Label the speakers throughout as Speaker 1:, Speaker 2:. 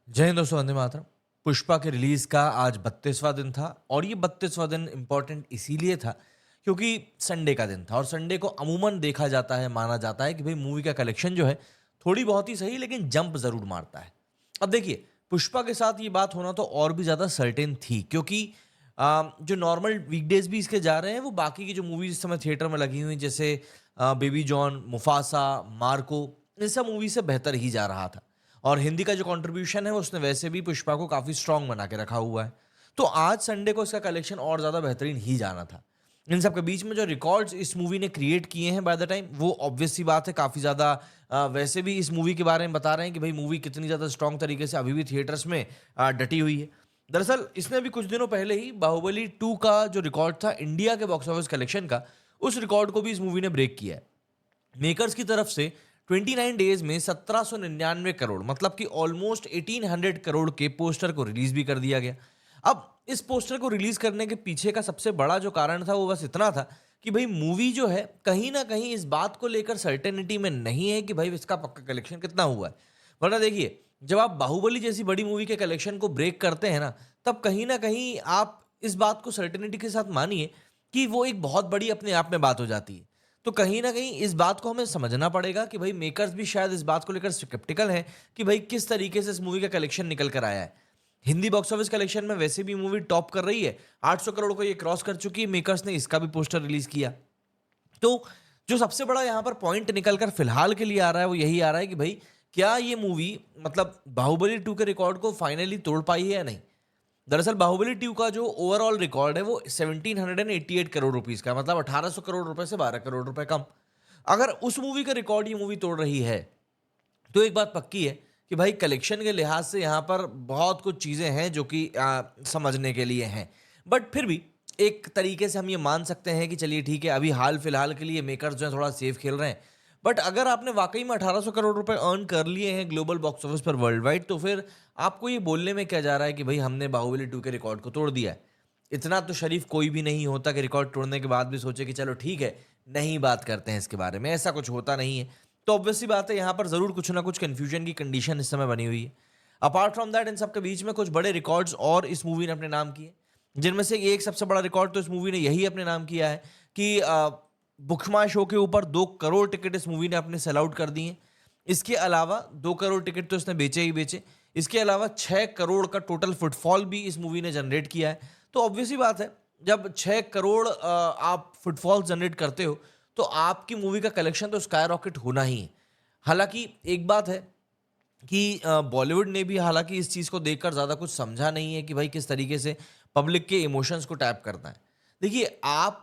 Speaker 1: जय हिंद दोस्तों, वंदे मातरम। पुष्पा के रिलीज का आज 32वां दिन था और ये 32वां दिन इम्पोर्टेंट इसीलिए था क्योंकि संडे का दिन था और संडे को अमूमन देखा जाता है, माना जाता है कि भाई मूवी का कलेक्शन जो है थोड़ी बहुत ही सही लेकिन जंप जरूर मारता है। अब देखिए, पुष्पा के साथ ये बात होना तो और भी ज्यादा सर्टेन थी क्योंकि जो नॉर्मल वीकडेज भी इसके जा रहे हैं वो बाकी की जो मूवीज इस समय थिएटर में लगी हुई जैसे बेबी जॉन, मुफासा, मार्को, इन सब मूवी से बेहतर ही जा रहा था। और हिंदी का जो कंट्रीब्यूशन है उसने वैसे भी पुष्पा को काफी स्ट्रांग बना के रखा हुआ है। तो आज संडे को इसका कलेक्शन और ज्यादा बेहतरीन ही जाना था। इन सब के बीच में जो रिकॉर्ड्स इस मूवी ने क्रिएट किए हैं बाय द टाइम, वो ऑब्वियस सी बात है काफी ज्यादा वैसे भी इस मूवी के बारे में बता रहे हैं कि भाई मूवी कितनी ज्यादा स्ट्रांग तरीके से अभी भी थिएटर्स में डटी हुई है। दरअसल इसने भी कुछ दिनों पहले ही बाहुबली 2 का जो रिकॉर्ड था इंडिया के बॉक्स ऑफिस कलेक्शन का, उस रिकॉर्ड को भी इस मूवी ने ब्रेक किया है। मेकर्स की तरफ से 29 डेज में 1799 करोड़, मतलब कि ऑलमोस्ट 1800 करोड़ के पोस्टर को रिलीज भी कर दिया गया। अब इस पोस्टर को रिलीज करने के पीछे का सबसे बड़ा जो कारण था वो बस इतना था कि भाई मूवी जो है कहीं ना कहीं इस बात को लेकर सर्टेनिटी में नहीं है कि भाई इसका पक्का कलेक्शन कितना हुआ है। वरना देखिए, जब आप बाहुबली जैसी बड़ी मूवी के कलेक्शन को ब्रेक करते हैं तब कहीं ना कहीं आप इस बात को सर्टेनिटी के साथ मानिए कि वो एक बहुत बड़ी अपने आप में बात हो जाती है। तो कहीं न कहीं इस बात को हमें समझना पड़ेगा कि भाई मेकर्स भी शायद इस बात को लेकर स्केप्टिकल हैं कि भाई किस तरीके से इस मूवी का कलेक्शन निकल कर आया है। हिंदी बॉक्स ऑफिस कलेक्शन में वैसे भी मूवी टॉप कर रही है, 800 करोड़ को ये क्रॉस कर चुकी है, मेकर्स ने इसका भी पोस्टर रिलीज़ किया। तो जो सबसे बड़ा यहाँ पर पॉइंट निकल कर फिलहाल के लिए आ रहा है वो यही आ रहा है कि भाई क्या ये मूवी मतलब बाहुबली 2 के रिकॉर्ड को फाइनली तोड़ पाई है या नहीं? दरअसल बाहुबली 2 का जो ओवरऑल रिकॉर्ड है वो 1788 करोड़ रुपीस का है, मतलब 1800 करोड़ रुपए से 12 करोड़ रुपए कम। अगर उस मूवी का रिकॉर्ड ये मूवी तोड़ रही है तो एक बात पक्की है कि भाई कलेक्शन के लिहाज से यहाँ पर बहुत कुछ चीज़ें हैं जो कि समझने के लिए हैं। बट फिर भी एक तरीके से हम ये मान सकते हैं कि चलिए ठीक है, अभी हाल फिलहाल के लिए मेकर्स जो है थोड़ा सेफ खेल रहे हैं। बट अगर आपने वाकई में 1800 करोड़ रुपए अर्न कर लिए हैं ग्लोबल बॉक्स ऑफिस पर वर्ल्ड वाइड, तो फिर आपको ये बोलने में क्या जा रहा है कि भाई हमने बाहुबली 2 के रिकॉर्ड को तोड़ दिया है। इतना तो शरीफ कोई भी नहीं होता कि रिकॉर्ड तोड़ने के बाद भी सोचे कि चलो ठीक है, नहीं बात करते हैं इसके बारे में, ऐसा कुछ होता नहीं है। तो ऑब्वियस सी बात है यहाँ पर ज़रूर कुछ ना कुछ कन्फ्यूजन की कंडीशन इस समय बनी हुई है। अपार्ट फ्रॉम दैट, इन सब के बीच में कुछ बड़े रिकॉर्ड्स और इस मूवी ने अपने नाम किए, जिनमें से एक सबसे बड़ा रिकॉर्ड तो इस मूवी ने यही अपने नाम किया है कि बुकमाई शो के ऊपर 2 करोड़ टिकट इस मूवी ने अपने सेल आउट कर दिए हैं। इसके अलावा 2 करोड़ टिकट तो इसने बेचे ही बेचे। इसके अलावा 6 करोड़ का टोटल फुटफॉल भी इस मूवी ने जनरेट किया है। तो ऑब्वियस सी बात है, जब 6 करोड़ आप फुटफॉल जनरेट करते हो तो आपकी मूवी का कलेक्शन तो स्काई रॉकेट होना ही है। हालाँकि एक बात है कि बॉलीवुड ने भी हालाँकि इस चीज़ को देखकर ज़्यादा कुछ समझा नहीं है कि भाई किस तरीके से पब्लिक के इमोशंस को टैप करना है। देखिए, आप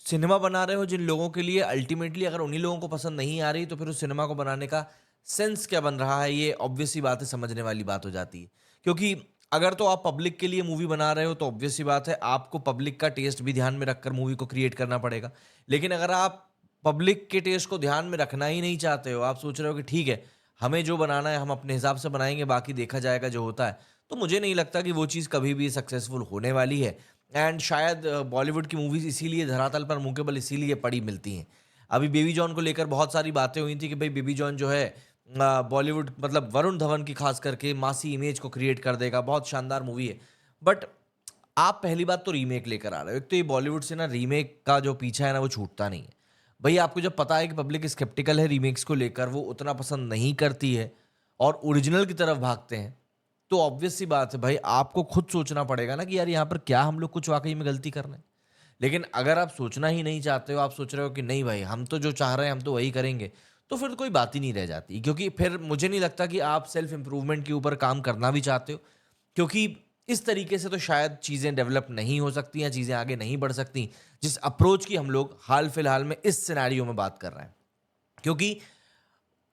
Speaker 1: सिनेमा बना रहे हो जिन लोगों के लिए, अल्टीमेटली अगर उन्हीं लोगों को पसंद नहीं आ रही तो फिर उस सिनेमा को बनाने का सेंस क्या बन रहा है, ये ऑब्वियस सी बात है, समझने वाली बात हो जाती है। क्योंकि अगर तो आप पब्लिक के लिए मूवी बना रहे हो तो ऑब्वियस सी बात है आपको पब्लिक का टेस्ट भी ध्यान में रखकर मूवी को क्रिएट करना पड़ेगा। लेकिन अगर आप पब्लिक के टेस्ट को ध्यान में रखना ही नहीं चाहते हो, आप सोच रहे हो कि ठीक है, हमें जो बनाना है हम अपने हिसाब से बनाएँगे, बाकी देखा जाएगा जो होता है, तो मुझे नहीं लगता कि वो चीज़ कभी भी सक्सेसफुल होने वाली है। एंड शायद बॉलीवुड की मूवीज़ इसीलिए धरातल पर मुँह के बल इसीलिए पड़ी मिलती हैं। अभी बेबी जॉन को लेकर बहुत सारी बातें हुई थी कि भई बेबी जॉन जो है बॉलीवुड मतलब वरुण धवन की ख़ास करके मासी इमेज को क्रिएट कर देगा, बहुत शानदार मूवी है। बट आप पहली बात तो रीमेक लेकर आ रहे हो। एक तो ये बॉलीवुड से ना रीमेक का जो पीछा है ना वो छूटता नहीं है। भई आपको जब पता है कि पब्लिक स्केप्टिकल है रीमेक्स को लेकर, वो उतना पसंद नहीं करती है और ओरिजिनल की तरफ भागते हैं, तो ऑब्वियस सी बात है भाई आपको खुद सोचना पड़ेगा ना कि यार यहाँ पर क्या हम लोग कुछ वाक़ई में गलती कर रहे हैं। लेकिन अगर आप सोचना ही नहीं चाहते हो, आप सोच रहे हो कि नहीं भाई हम तो जो चाह रहे हैं हम तो वही करेंगे, तो फिर तो कोई बात ही नहीं रह जाती। क्योंकि फिर मुझे नहीं लगता कि आप सेल्फ इम्प्रूवमेंट के ऊपर काम करना भी चाहते हो। क्योंकि इस तरीके से तो शायद चीज़ें डेवलप नहीं हो सकती या चीज़ें आगे नहीं बढ़ सकती, जिस अप्रोच की हम लोग हाल-फिलहाल में इस सिनेरियो में बात कर रहे हैं। क्योंकि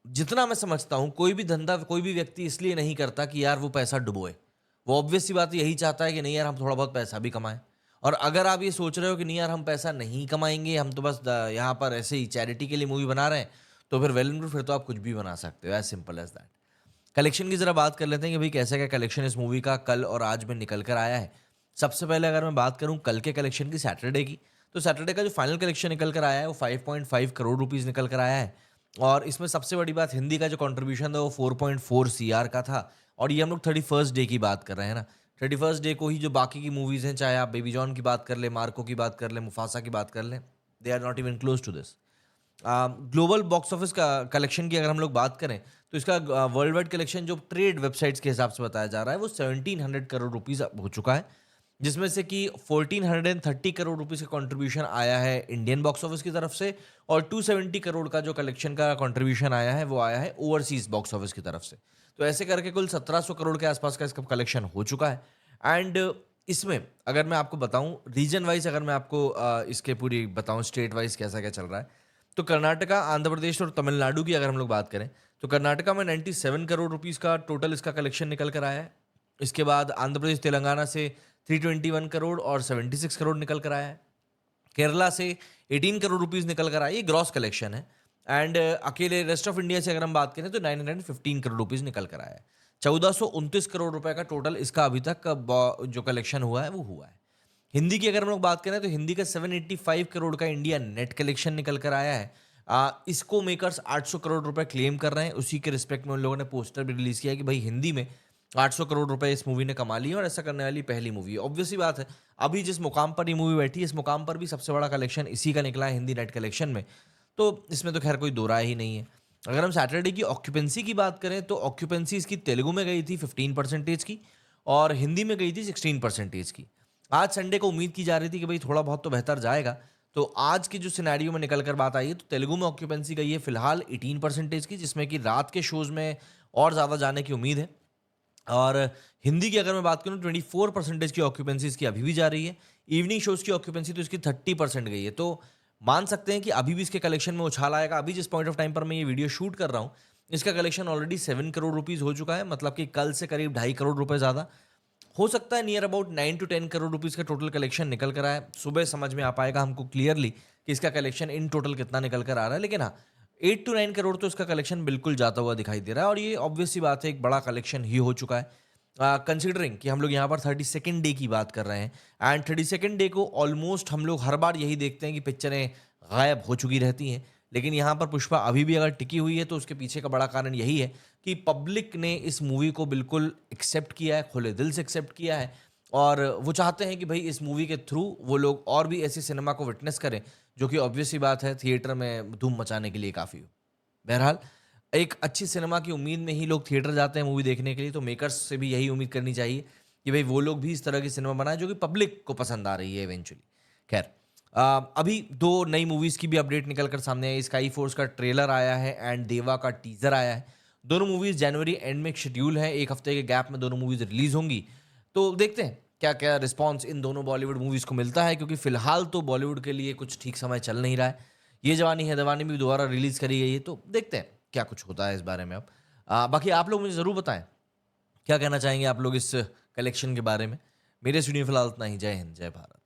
Speaker 1: जितना मैं समझता हूँ, कोई भी धंधा, कोई भी व्यक्ति इसलिए नहीं करता कि यार वो पैसा डुबोए। वो ऑब्वियस सी बात है यही चाहता है कि नहीं यार हम थोड़ा बहुत पैसा भी कमाएँ। और अगर आप ये सोच रहे हो कि नहीं यार हम पैसा नहीं कमाएँगे, हम तो बस यहाँ पर ऐसे ही चैरिटी के लिए मूवी बना रहे हैं, तो फिर वेल एंड गुड, फिर तो आप कुछ भी बना सकते हो, as simple as that. Collection की ज़रा बात कर लेते हैं कि भाई कैसा क्या कलेक्शन इस मूवी का कल और आज में निकल कर आया है। सबसे पहले अगर मैं बात करूँ कल के कलेक्शन की, सैटरडे की, तो सैटरडे का जो फाइनल कलेक्शन निकल कर आया है वो 5.5 करोड़ रुपीज़ निकल कर आया है। और इसमें सबसे बड़ी बात, हिंदी का जो कंट्रीब्यूशन था वो 4.4 सीआर का था और ये हम लोग 31st डे की बात कर रहे हैं ना, 31st डे को ही जो बाकी की मूवीज़ हैं, चाहे आप बेबी जॉन की बात कर लें, मार्को की बात कर लें, मुफासा की बात कर लें, they are not even close to this. Global box office का कलेक्शन की अगर हम लोग बात करें तो इसका वर्ल्ड वाइड कलेक्शन जो ट्रेड वेबसाइट्स के हिसाब से बताया जा रहा है वो 1700 करोड़ रुपीस हो चुका है, जिसमें से कि 1430 करोड़ रुपीस का कंट्रीब्यूशन आया है इंडियन बॉक्स ऑफिस की तरफ से, और 270 करोड़ का जो कलेक्शन का कंट्रीब्यूशन आया है वो आया है ओवरसीज बॉक्स ऑफिस की तरफ से। तो ऐसे करके कुल 1700 करोड़ के आसपास का इसका कलेक्शन हो चुका है। एंड इसमें अगर मैं आपको बताऊं रीजन वाइज, अगर मैं आपको इसके पूरी बताऊं स्टेट वाइज कैसा क्या चल रहा है, तो कर्नाटका, आंध्र प्रदेश और तमिलनाडु की अगर हम लोग बात करें तो कर्नाटका में 97 करोड़ रुपीस का टोटल इसका कलेक्शन निकल कर आया है। इसके बाद आंध्र प्रदेश तेलंगाना से 321 करोड़ और 76 करोड़ निकल कर आया है। केरला से 18 करोड़ रुपीस निकल कर आया, ये ग्रॉस कलेक्शन है। एंड अकेले रेस्ट ऑफ इंडिया से अगर हम बात करें तो 915 करोड़ रुपीस निकल कर आया है। 1429 करोड़ रुपए का टोटल इसका अभी तक जो कलेक्शन हुआ है वो हुआ है। हिंदी की अगर हम लोग बात करें तो हिंदी का 785 करोड़ का इंडिया नेट कलेक्शन निकल कर आया है। इसको मेकर्स 800 करोड़ रुपए क्लेम कर रहे हैं। उसी के रिस्पेक्ट में उन लोगों ने पोस्टर भी रिलीज किया है कि भाई हिंदी में 800 करोड़ रुपए इस मूवी ने कमा लिए और ऐसा करने वाली पहली मूवी है। ऑब्वियसली बात है, अभी जिस मुकाम पर ये मूवी बैठी है इस मुकाम पर भी सबसे बड़ा कलेक्शन इसी का निकला है हिंदी नेट कलेक्शन में, तो इसमें तो खैर कोई दो राय ही नहीं है। अगर हम सैटरडे की ऑक्यूपेंसी की बात करें तो ऑक्यूपेंसी इसकी तेलुगु में गई थी 15% की और हिंदी में गई थी 16% की। आज संडे को उम्मीद की जा रही थी कि भाई थोड़ा बहुत तो बेहतर जाएगा, तो आज की जो सिनेरियो में निकल कर बात आई है तो तेलुगु में ऑक्यूपेंसी गई है फिलहाल 18% की, जिसमें कि रात के शोज में और ज़्यादा जाने की उम्मीद है। और हिंदी की अगर मैं बात करूँ 24% की ऑक्यूपेंसी इसकी अभी भी जा रही है। इवनिंग शोज की ऑक्यूपेंसी तो इसकी 30% गई है, तो मान सकते हैं कि अभी भी इसके कलेक्शन में उछाल आएगा। अभी जिस पॉइंट ऑफ टाइम पर मैं ये वीडियो शूट कर रहा हूँ इसका कलेक्शन ऑलरेडी 7 करोड़ रुपीज़ हो चुका है, मतलब कि कल से करीब 2.5 करोड़ रुपए ज़्यादा हो सकता है। Near about 9 to 10 crore rupees का टोटल कलेक्शन निकल कर आया। सुबह समझ में आ पाएगा हमको क्लियरली कि इसका कलेक्शन इन टोटल कितना निकल कर आ रहा है, लेकिन हाँ 8 to 9 करोड़ तो इसका कलेक्शन बिल्कुल जाता हुआ दिखाई दे रहा है और ये ऑब्वियस सी बात है एक बड़ा कलेक्शन ही हो चुका है। कंसिडरिंग कि हम लोग यहाँ पर 32nd डे की बात कर रहे हैं एंड 32nd डे को ऑलमोस्ट हम लोग हर बार यही देखते हैं कि पिक्चरें गायब हो चुकी रहती हैं, लेकिन यहाँ पर पुष्पा अभी भी अगर टिकी हुई है तो उसके पीछे का बड़ा कारण यही है कि पब्लिक ने इस मूवी को बिल्कुल एक्सेप्ट किया है, खुले दिल से एक्सेप्ट किया है और वो चाहते हैं कि भाई इस मूवी के थ्रू वो लोग और भी ऐसे सिनेमा को विटनेस करें जो कि ऑब्वियस ही बात है थिएटर में धूम मचाने के लिए काफ़ी हो। बहरहाल एक अच्छी सिनेमा की उम्मीद में ही लोग थिएटर जाते हैं मूवी देखने के लिए, तो मेकर्स से भी यही उम्मीद करनी चाहिए कि भाई वो लोग भी इस तरह की सिनेमा बनाएं जो कि पब्लिक को पसंद आ रही है इवेंचुअली। खैर अभी दो नई मूवीज़ की भी अपडेट निकल कर सामने आई। स्काई फोर्स का ट्रेलर आया है एंड देवा का टीजर आया है। दोनों मूवीज़ जनवरी एंड में शेड्यूल है, एक हफ्ते के गैप में दोनों मूवीज़ रिलीज होंगी। तो देखते हैं क्या क्या रिस्पॉन्स इन दोनों बॉलीवुड मूवीज़ को मिलता है, क्योंकि फिलहाल तो बॉलीवुड के लिए कुछ ठीक समय चल नहीं रहा है। ये जवानी है दीवानी भी दोबारा रिलीज करी गई है, तो देखते हैं क्या कुछ होता है इस बारे में अब। बाकी आप लोग मुझे ज़रूर बताएं क्या कहना चाहेंगे आप लोग इस कलेक्शन के बारे में। मेरे स्टूडियो फिलहाल इतना ही। जय हिंद, जय भारत।